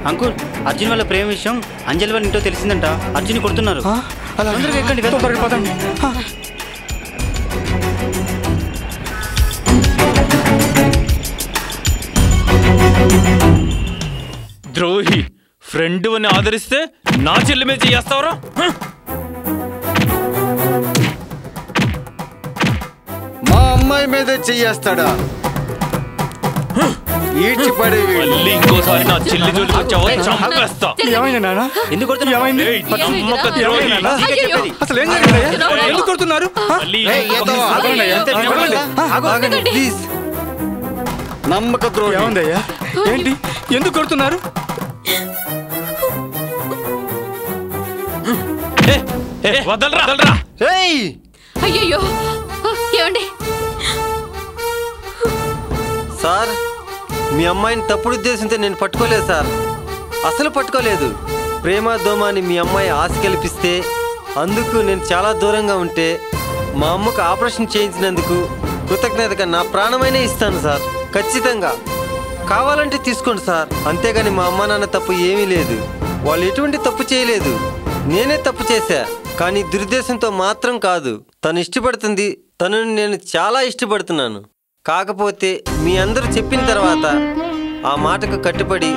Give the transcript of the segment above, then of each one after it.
Uncle, Arjun వాళ్ళ ప్రేమ విషయం అంజలి వాళ్ళ ఇంట్లో తెలిసిందంట. అర్జున్ కొడుతున్నారు. ద్రోహి, ఫ్రెండ్ అని ఆదరిస్తే నా చెల్లి మీద చేస్తావరా? మా అమ్మాయి మీదే చెయ్యేస్తాడా? మళ్ళీ ఇంకోసారి నా చెల్లి జోలికి వచ్చావో చంపేస్తా. ఎందుకు కొడుతున్నారు? ఎందుకు కొడుతున్నారు? నమ్మక ద్రోహి. ఏముందయ్యా? ఏంటి? ఎందుకు కొడుతున్నారు? వదలరా. అయ్యో ఏమండి సార్, మీ అమ్మాయిని తప్పుడు ఉద్దేశంతో నేను పట్టుకోలేదు సార్, అసలు పట్టుకోలేదు. ప్రేమ దోమ అని మీ అమ్మాయి ఆశ కల్పిస్తే అందుకు నేను చాలా దూరంగా ఉంటే మా అమ్మకు ఆపరేషన్ చేయించినందుకు కృతజ్ఞతగా నా ప్రాణమైనా ఇస్తాను సార్. ఖచ్చితంగా కావాలంటే తీసుకోండి సార్. అంతేగాని మా అమ్మ నాన్న తప్పు ఏమీ లేదు. వాళ్ళు ఎటువంటి తప్పు చేయలేదు, నేనే తప్పు చేశా. కానీ దురుద్దేశంతో మాత్రం కాదు. తను ఇష్టపడుతుంది, తనను నేను చాలా ఇష్టపడుతున్నాను. కాకపోతే మీ అందరూ చెప్పిన తర్వాత ఆ మాటకు కట్టుబడి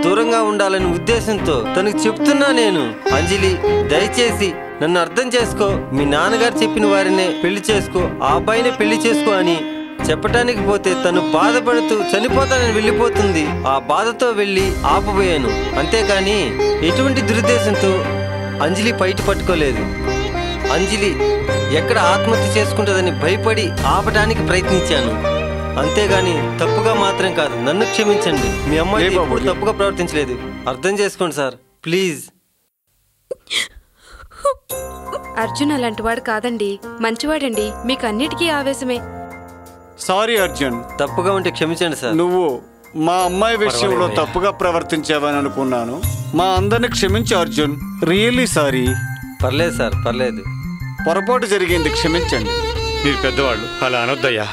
దూరంగా ఉండాలనే ఉద్దేశంతో తనకు చెప్తున్నా నేను. అంజలి, దయచేసి నన్ను అర్థం చేసుకో. మీ నాన్నగారు చెప్పిన వారినే పెళ్లి చేసుకో, ఆ అబ్బాయినే పెళ్లి చేసుకో అని చెప్పటానికి పోతే తను బాధపడుతూ చనిపోతానని వెళ్ళిపోతుంది. ఆ బాధతో వెళ్ళి ఆపబోయాను. అంతేకాని ఎటువంటి దురుద్దేశంతో అంజలి బయట పట్టుకోలేదు. అంజలి ఎక్కడ ఆత్మహత్య చేసుకుంటుందని భయపడి ఆపటానికి ప్రయత్నించాను. అంతేగాని తప్పుగా మాత్రం కాదు. నన్ను క్షమించండి. మీ అమ్మాయి ఎప్పుడు తప్పుగా ప్రవర్తించలేదు. అర్థం చేసుకోండి సార్, ప్లీజ్. అర్జున్ అలాంటి వాడు కాదండి, మంచివాడండి. మీకు అన్నిటికీ ఆవేశమే. సారీ అర్జున్. తప్పుగా ఉంటే క్షమించండి సార్. నువ్వు మా అమ్మాయి విషయంలో తప్పుగా ప్రవర్తించావని అనుకున్నాను. మా అందరిని క్షమించు అర్జున్. Really sorry. పర్లేదు సార్, పర్లేదు. పొరపాటు జరిగింది, క్షమించండి. మీరు పెద్దవాళ్ళు, అలా అనొద్దయ్యా.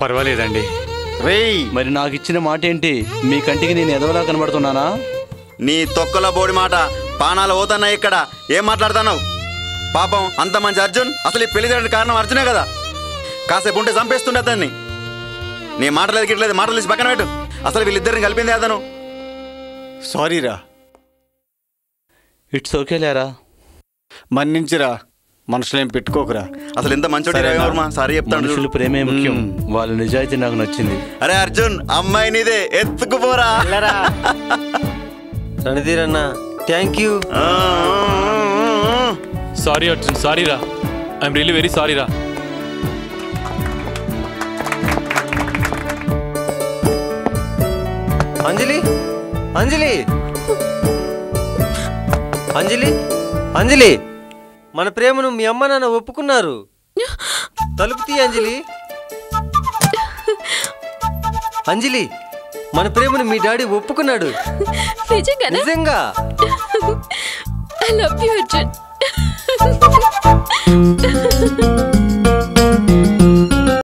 పర్వాలేదండి. రేయ్, మరి నాకు ఇచ్చిన మాట ఏంటి? మీ కంటికి నేను ఎదవలా కనబడుతున్నానా? నీ తొక్కల బోడి మాట పానాలు పోతున్నా. ఇక్కడ ఏం మాట్లాడుతున్నావు? పాపం అంత మంచి అర్జున్ అసలు ఈ పెళ్లి చేయడానికి కారణం అర్జునే కదా. కాసేపు ఉంటే చంపేస్తుండే అతన్ని. నీ మాటలేదు గిట్లేదు, మాటలు తీసి పక్కన పెట్టు. అసలు వీళ్ళిద్దరిని కలిపిందే అతను. సారీరా. ఇట్స్ ఓకే లేరా, మన్నించిరా. మనుషులేం పెట్టుకోకురా. అసలు ఎంత మంచోడి సారీ చెప్తాను. మనుషులు ప్రేమే ముఖ్యం. వాళ్ళ నిజాయితీ నాకు నచ్చింది. అరే అర్జున్, అమ్మాయి నీదే, ఎత్తుకుపోరా. రణధీర్ అన్న, thank you. Sorry Arjun, sorry రా. ఐఎమ్ రియల్లీ వెరీ సారీ రా. అంజలి, అంజలి, అంజలి, అంజలి, మన ప్రేమను మీ అమ్మ నాన్న ఒప్పుకున్నారు. తలుపు తీ అంజలి. అంజలి, మన ప్రేమను మీ డాడీ ఒప్పుకున్నాడు. నిజంగా. I love you, Arjun.